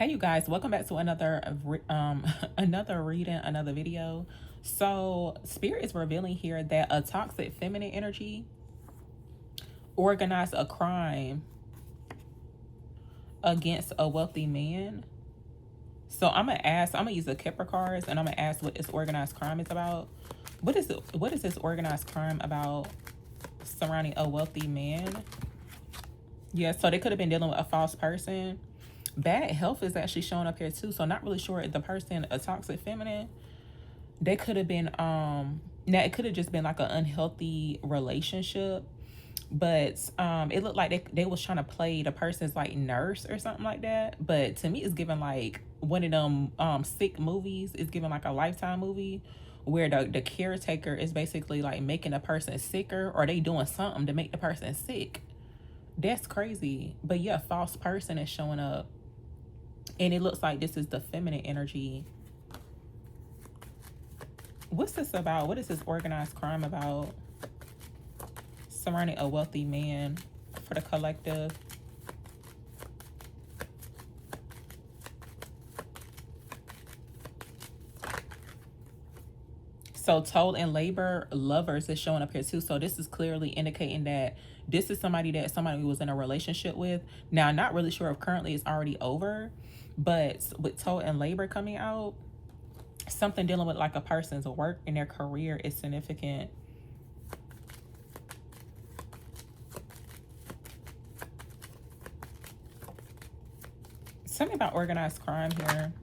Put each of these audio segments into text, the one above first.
Hey you guys, welcome back to another reading, another video. So Spirit is revealing here that a toxic feminine energy organized a crime against a wealthy man. So I'm gonna use the Kipper cards and I'm gonna ask what this organized crime is about. What is this organized crime about surrounding a wealthy man? Yeah, so they could have been dealing with a false person. Bad health is actually showing up here too. So not really sure if the person a toxic feminine. They could have been now it could have just been like an unhealthy relationship. But it looked like they was trying to play the person's like nurse or something like that. But to me it's giving like one of them sick movies. It's giving like a Lifetime movie where the caretaker is basically like making a person sicker, or they doing something to make the person sick. That's crazy. But yeah, false person is showing up. And it looks like this is the feminine energy. What's this about? What is this organized crime about surrounding a wealthy man for the collective? So told in labor, lovers is showing up here too. So this is clearly indicating that this is somebody was in a relationship with. Now, I'm not really sure if currently it's already over, but with told in labor coming out, something dealing with like a person's work and their career is significant. Something about organized crime here.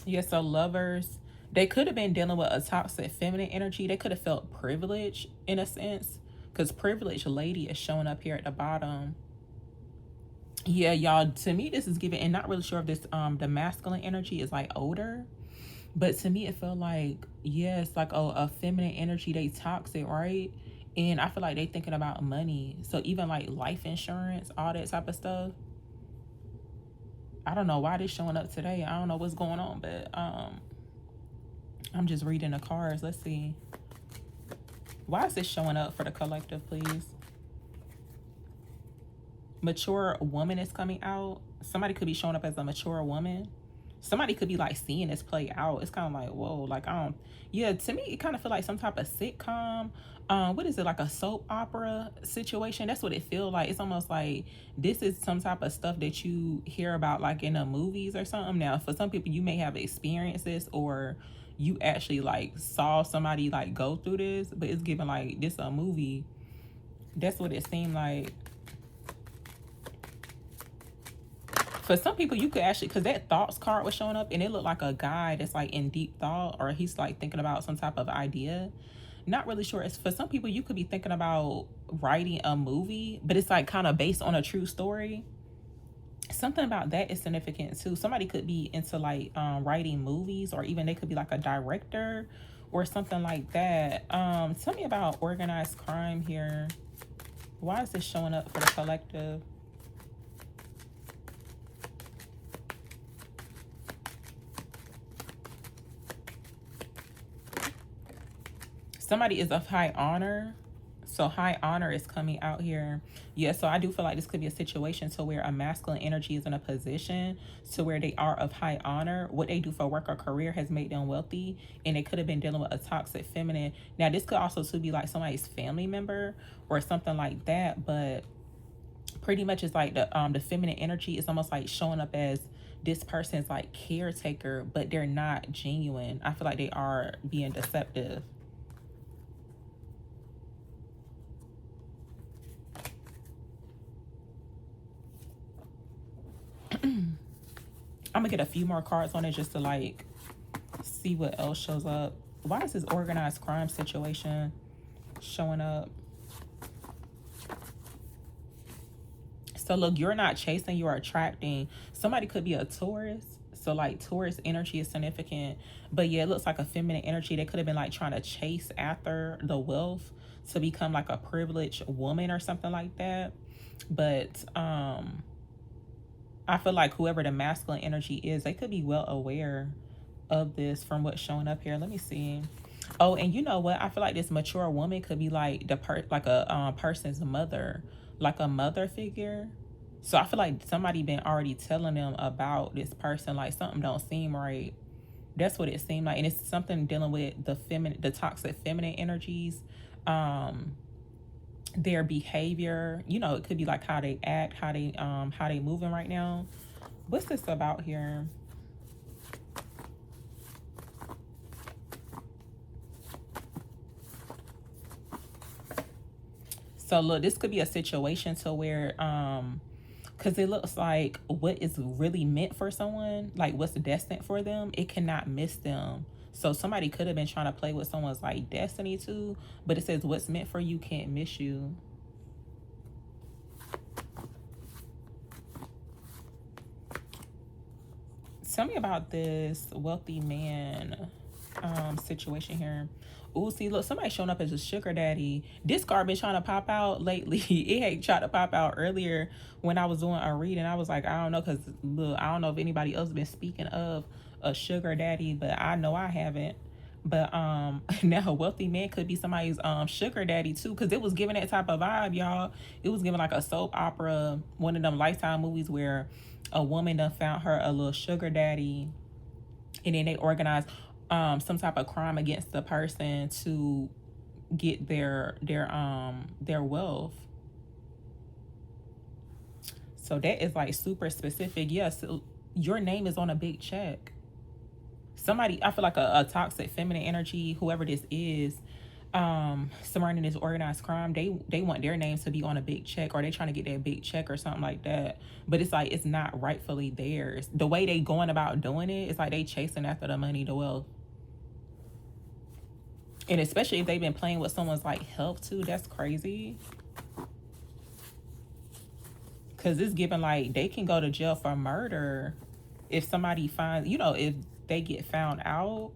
Yeah, so lovers, they could have been dealing with a toxic feminine energy. They could have felt privilege in a sense, because privileged lady is showing up here at the bottom. Yeah, y'all, to me this is giving, and not really sure if this the masculine energy is like older, but to me it felt like, yeah, it's like a feminine energy. They toxic, right? And I feel like they thinking about money. So even like life insurance, all that type of stuff. I don't know why this showing up today. I don't know what's going on, but I'm just reading the cards. Let's see. Why is this showing up for the collective, please? Mature woman is coming out. Somebody could be showing up as a mature woman. Somebody could be like seeing this play out. It's kind of like, whoa, like yeah, to me it kind of feel like some type of sitcom. What is it, like a soap opera situation? That's what it feels like. It's almost like this is some type of stuff that you hear about like in the movies or something. Now for some people you may have experienced this, or you actually like saw somebody like go through this, but it's given like this a movie. That's what it seemed like. For some people, you could actually, because that thoughts card was showing up and it looked like a guy that's like in deep thought, or he's like thinking about some type of idea. Not really sure. It's for some people, you could be thinking about writing a movie, but it's like kind of based on a true story. Something about that is significant too. Somebody could be into like writing movies, or even they could be like a director or something like that. Tell me about organized crime here. Why is this showing up for the collective? Somebody is of high honor. So high honor is coming out here. Yeah, so I do feel like this could be a situation to where a masculine energy is in a position to where they are of high honor. What they do for work or career has made them wealthy, and they could have been dealing with a toxic feminine. Now this could also too be like somebody's family member or something like that, but pretty much it's like the feminine energy is almost like showing up as this person's like caretaker, but they're not genuine. I feel like they are being deceptive. I'm gonna get a few more cards on it just to like see what else shows up. Why is this organized crime situation showing up? So look, you're not chasing, you're attracting. Somebody could be a Taurus. So like Taurus energy is significant. But yeah, it looks like a feminine energy. They could have been like trying to chase after the wealth to become like a privileged woman or something like that. But I feel like whoever the masculine energy is, they could be well aware of this from what's showing up here. Let me see. Oh, and you know what? I feel like this mature woman could be like like a person's mother, like a mother figure. So I feel like somebody been already telling them about this person, like something don't seem right. That's what it seemed like, and it's something dealing with the toxic feminine energies, their behavior. You know, it could be like how they act, how they moving right now. What's this about here? So look, this could be a situation to where because it looks like what is really meant for someone, like what's destined for them, it cannot miss them. So somebody could have been trying to play with someone's like destiny too, but it says what's meant for you can't miss you. Tell me about this wealthy man situation here. Ooh, see, look, somebody showing up as a sugar daddy. This card been trying to pop out lately. It had tried to pop out earlier when I was doing a reading. I was like, I don't know, because look, I don't know if anybody else been speaking of a sugar daddy, but I know I haven't. But now a wealthy man could be somebody's sugar daddy too, because it was giving that type of vibe, y'all. It was giving like a soap opera, one of them Lifetime movies where a woman done found her a little sugar daddy, and then they organized some type of crime against the person to get their wealth. So that is like super specific. Yes, your name is on a big check. Somebody, I feel like a toxic feminine energy, whoever this is, surrounding this organized crime, they want their names to be on a big check, or they trying to get that big check or something like that. But it's like it's not rightfully theirs. The way they going about doing it, it's like they chasing after the money, the wealth. And especially if they've been playing with someone's like health too, that's crazy. Cause it's given like they can go to jail for murder if somebody finds, you know, if they get found out.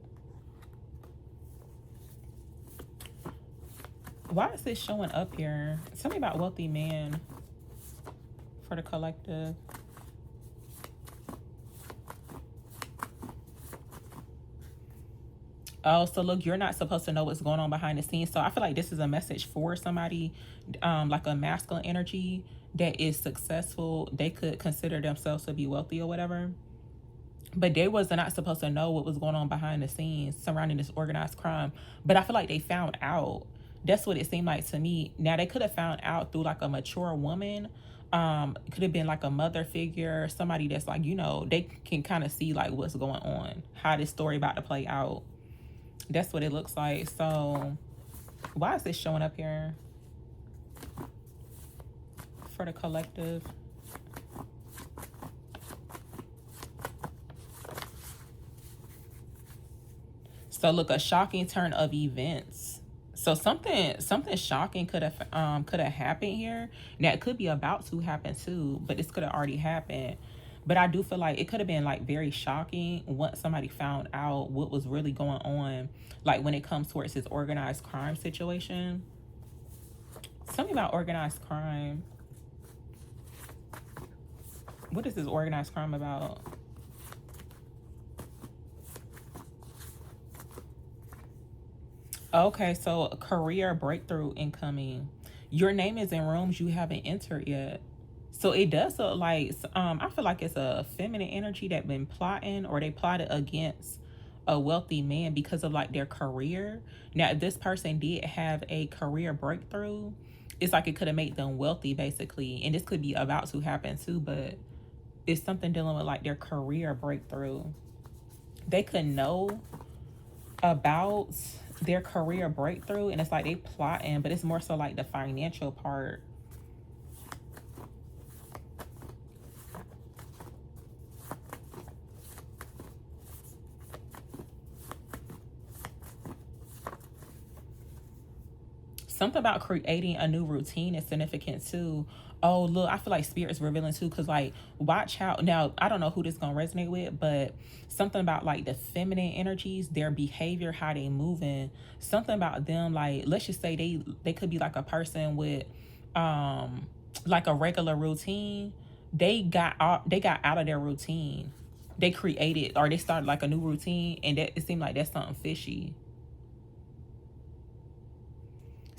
Why is this showing up here? Tell me about wealthy man for the collective. Oh, so look, you're not supposed to know what's going on behind the scenes. So I feel like this is a message for somebody, like a masculine energy that is successful. They could consider themselves to be wealthy or whatever, but they was not supposed to know what was going on behind the scenes surrounding this organized crime. But I feel like they found out. That's what it seemed like to me. Now they could have found out through like a mature woman. It could have been like a mother figure, somebody that's like, you know, they can kind of see like what's going on, how this story about to play out. That's what it looks like. So why is this showing up here for the collective? So look, a shocking turn of events. So something shocking could have happened here. Now it could be about to happen too, but this could have already happened. But I do feel like it could have been like very shocking once somebody found out what was really going on, like when it comes towards this organized crime situation. Tell me about organized crime. What is this organized crime about? Okay, so a career breakthrough incoming. Your name is in rooms you haven't entered yet. So it does look like, I feel like it's a feminine energy that been plotting, or they plotted against a wealthy man because of like their career. Now, if this person did have a career breakthrough, it's like it could have made them wealthy basically. And this could be about to happen too, but it's something dealing with like their career breakthrough. They could know about their career breakthrough, and it's like they plotting, but it's more so like the financial part. Something about creating a new routine is significant too. Oh, look, I feel like spirit's revealing too, because like watch how, now I don't know who this gonna resonate with, but something about like the feminine energies, their behavior, how they moving, something about them, like let's just say they could be like a person with like a regular routine. They got out of their routine. They created, or they started like a new routine, and that it seemed like that's something fishy.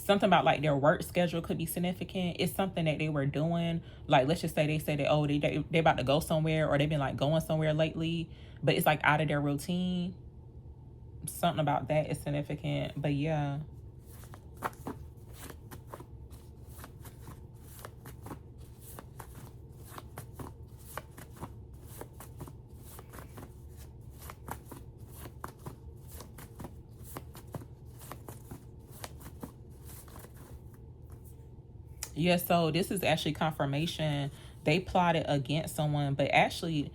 something about like their work schedule could be significant. It's something that they were doing. Like, let's just say they say that, oh, they about to go somewhere, or they've been like going somewhere lately, but it's like out of their routine. Something about that is significant. But yeah. Yeah, so this is actually confirmation. They plotted against someone, but actually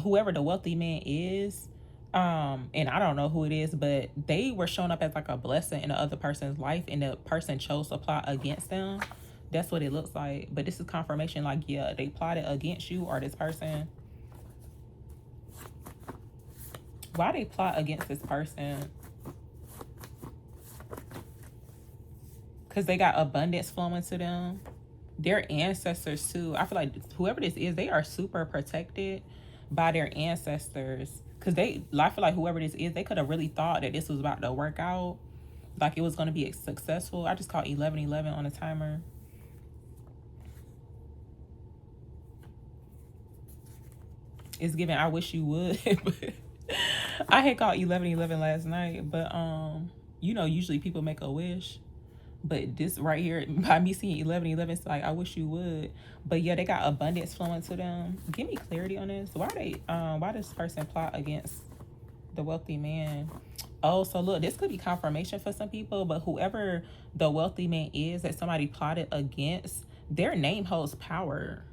whoever the wealthy man is, and I don't know who it is, but they were showing up as like a blessing in the other person's life, and the person chose to plot against them. That's what it looks like. But this is confirmation, like, yeah, they plotted against you or this person. Why they plot against this person? Because they got abundance flowing to them. Their ancestors too. I feel like whoever this is, they are super protected by their ancestors. Because I feel like whoever this is, they could have really thought that this was about to work out. Like it was going to be successful. I just caught 1111 on the timer. It's giving I wish you would. I had caught 1111 last night. But, you know, usually people make a wish. But this right here, by me seeing 1111, it's like I wish you would. But yeah, they got abundance flowing to them. Give me clarity on this. Why this person plot against the wealthy man? Oh, so look, this could be confirmation for some people, but whoever the wealthy man is that somebody plotted against, their name holds power.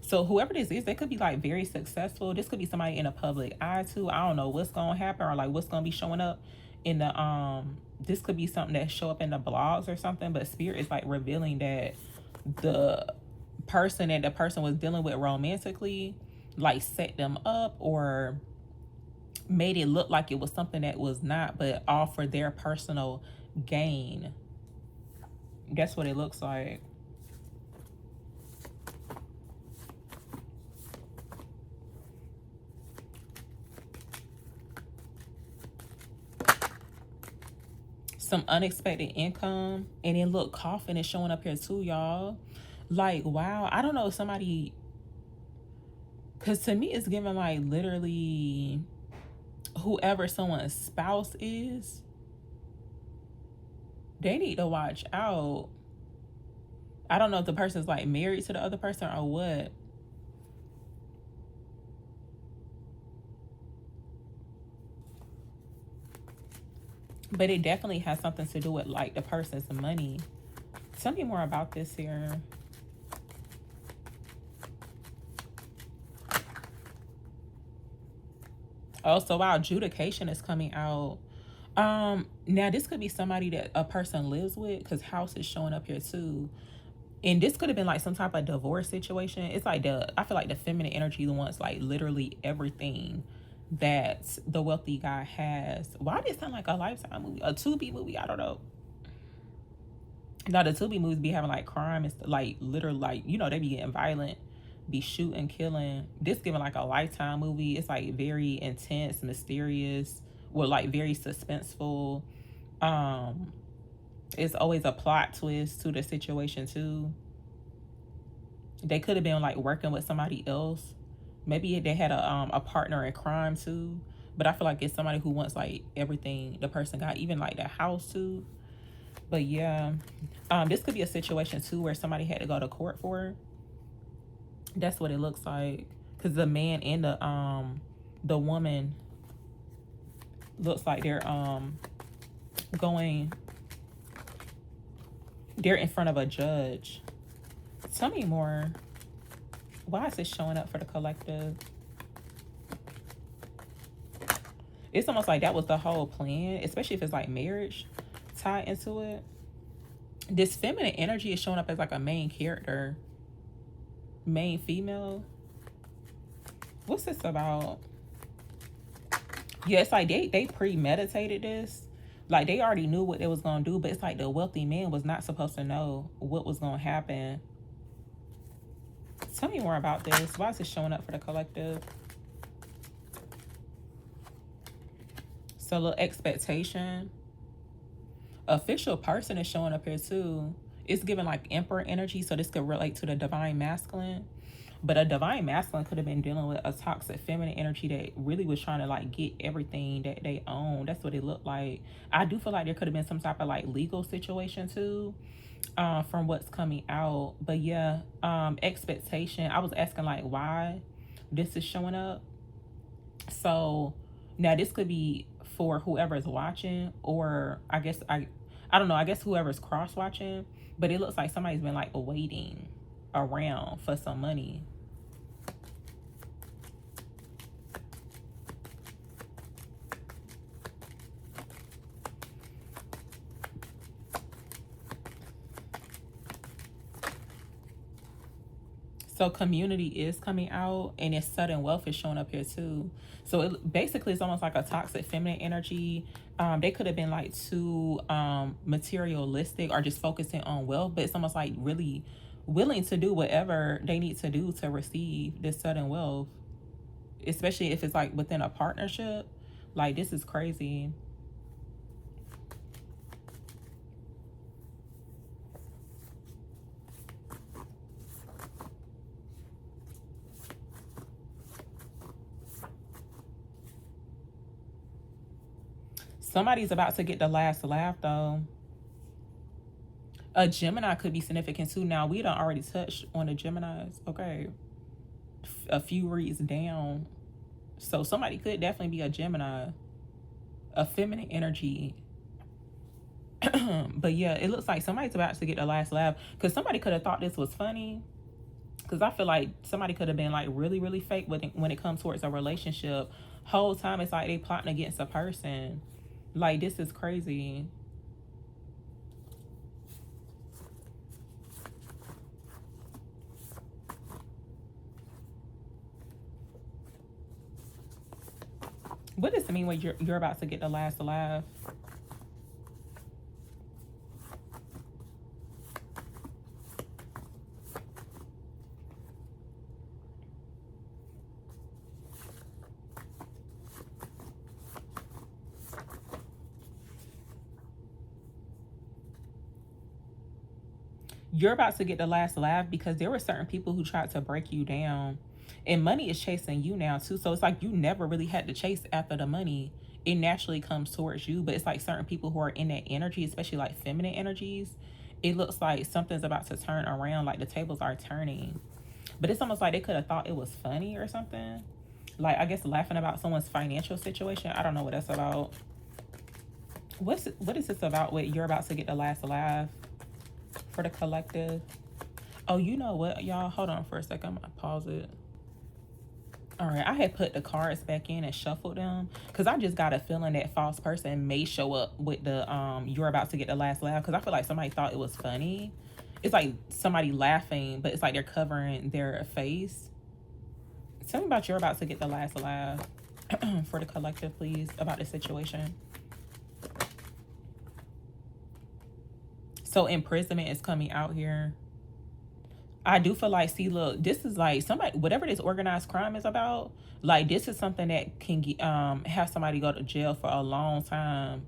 So whoever this is, they could be like very successful. This could be somebody in a public eye too. I don't know what's gonna happen or like what's gonna be showing up in the this could be something that show up in the blogs or something, but spirit is like revealing that the person was dealing with romantically like set them up or made it look like it was something that was not, but all for their personal gain. That's what it looks like. Some unexpected income, and then look, coffin is showing up here too, y'all. Like, wow, I don't know if somebody, because to me it's giving like literally whoever someone's spouse is, they need to watch out. I don't know if the person's like married to the other person or what. But it definitely has something to do with like the person's money. Tell me more about this here. Oh, so wow, adjudication is coming out. Now this could be somebody that a person lives with, because house is showing up here too. And this could have been like some type of divorce situation. It's like I feel like the feminine energy wants like literally everything that the wealthy guy has. Why did it sound like a Lifetime movie? A Tubi movie? I don't know. Now the Tubi movies be having like crime and like literally like, you know, they be getting violent, be shooting, killing. This giving like a Lifetime movie. It's like very intense, mysterious, well, like very suspenseful. It's always a plot twist to the situation too. They could have been like working with somebody else. Maybe they had a partner in crime too. But I feel like it's somebody who wants like everything the person got, even like the house too. But yeah, this could be a situation too where somebody had to go to court for it. That's what it looks like. Because the man and the woman looks like they're they're in front of a judge. Tell me more. Why is this showing up for the collective? It's almost like that was the whole plan, especially if it's like marriage tied into it. This feminine energy is showing up as like a main character, main female. What's this about? Yeah, it's like they premeditated this. Like they already knew what they was gonna do, but it's like the wealthy man was not supposed to know what was gonna happen. Tell me more about this. Why is this showing up for the collective? So, little expectation. Official person is showing up here too. It's giving like emperor energy, so this could relate to the divine masculine. But a divine masculine could have been dealing with a toxic feminine energy that really was trying to like get everything that they own. That's what it looked like. I do feel like there could have been some type of like legal situation too, from what's coming out. But yeah, expectation. I was asking like why this is showing up. So now this could be for whoever's watching, or I don't know, I guess whoever's cross watching, but it looks like somebody's been like waiting around for some money. So community is coming out, and it's sudden wealth is showing up here too. So it basically it's almost like a toxic feminine energy. They could have been like too materialistic or just focusing on wealth, but it's almost like really willing to do whatever they need to do to receive this sudden wealth, especially if it's like within a partnership. Like this is crazy. Somebody's about to get the last laugh though. A Gemini could be significant too. Now we done already touched on the Geminis. Okay, a few reads down. So somebody could definitely be a Gemini, a feminine energy. But yeah, it looks like somebody's about to get the last laugh, because somebody could have thought this was funny. Because I feel like somebody could have been like really, really fake when it comes towards a relationship. Whole time it's like they plotting against a person. Like this is crazy. What does it mean when you're about to get the last laugh? You're about to get the last laugh because there were certain people who tried to break you down, and money is chasing you now too. So it's like you never really had to chase after the money. It naturally comes towards you, but it's like certain people who are in that energy, especially like feminine energies, it looks like something's about to turn around, like the tables are turning. But it's almost like they could have thought it was funny or something. Like I guess laughing about someone's financial situation. I don't know what that's about. What is this about with you're about to get the last laugh for the collective? Oh, you know what, y'all? Hold on for a second. I'm gonna pause it. All right, I had put the cards back in and shuffled them because I just got a feeling that false person may show up with the you're about to get the last laugh, because I feel like somebody thought it was funny. It's like somebody laughing, but it's like they're covering their face. Tell me about you're about to get the last laugh for the collective, please, about the situation. So imprisonment is coming out here. I do feel like, see, look, this is like somebody, whatever this organized crime is about, like this is something that can get, have somebody go to jail for a long time.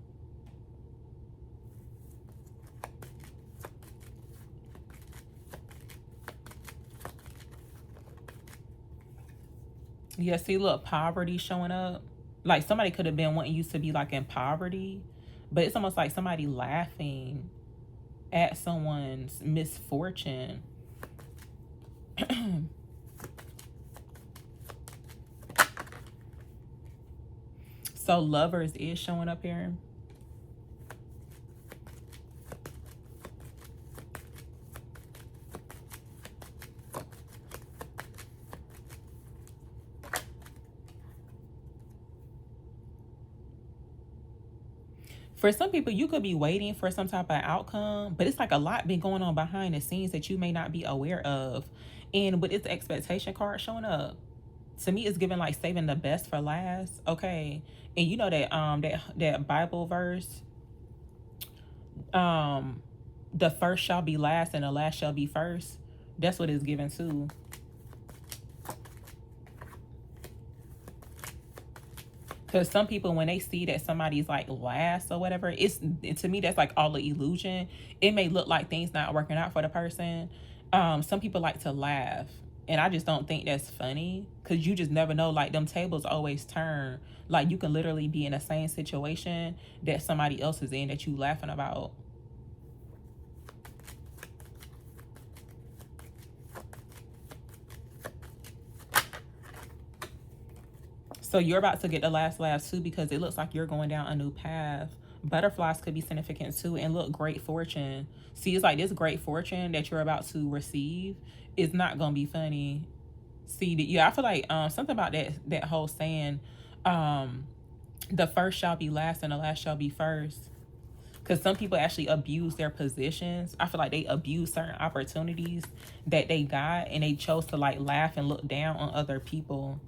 Yeah, see, look, poverty showing up. Like somebody could have been wanting you to be like in poverty, but it's almost like somebody laughing at someone's misfortune. So lovers is showing up here. For some people, you could be waiting for some type of outcome, but it's like a lot been going on behind the scenes that you may not be aware of. And with its expectation card showing up, to me, it's giving like saving the best for last. Okay. And you know that that Bible verse, the first shall be last and the last shall be first. That's what it's given too. Because some people, when they see that somebody's like last or whatever, to me that's like all the illusion. It may look like things not working out for the person. Some people like to laugh, and I just don't think that's funny, because you just never know. Like, them tables always turn. Like, you can literally be in the same situation that somebody else is in that you laughing about. So you're about to get the last laugh too, because it looks like you're going down a new path. Butterflies could be significant too, and look, great fortune. See, it's like this great fortune that you're about to receive is not gonna be funny. See, yeah, I feel like something about that whole saying, the first shall be last and the last shall be first. Because some people actually abuse their positions. I feel like they abuse certain opportunities that they got, and they chose to like laugh and look down on other people.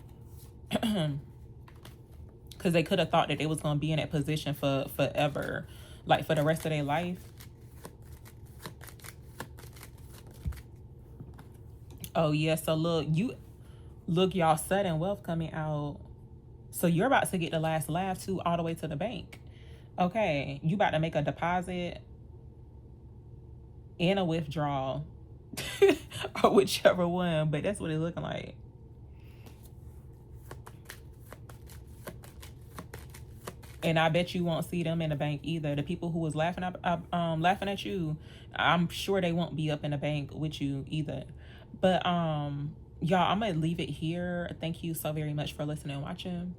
Because they could have thought that they was going to be in that position for forever, like for the rest of their life. Oh yeah, so look, y'all, sudden wealth coming out. So you're about to get the last laugh too, all the way to the bank. Okay, you about to make a deposit and a withdrawal, or whichever one, but that's what it's looking like. And I bet you won't see them in the bank either. The people who was laughing at you, I'm sure they won't be up in the bank with you either. But y'all, I'm gonna leave it here. Thank you so very much for listening and watching.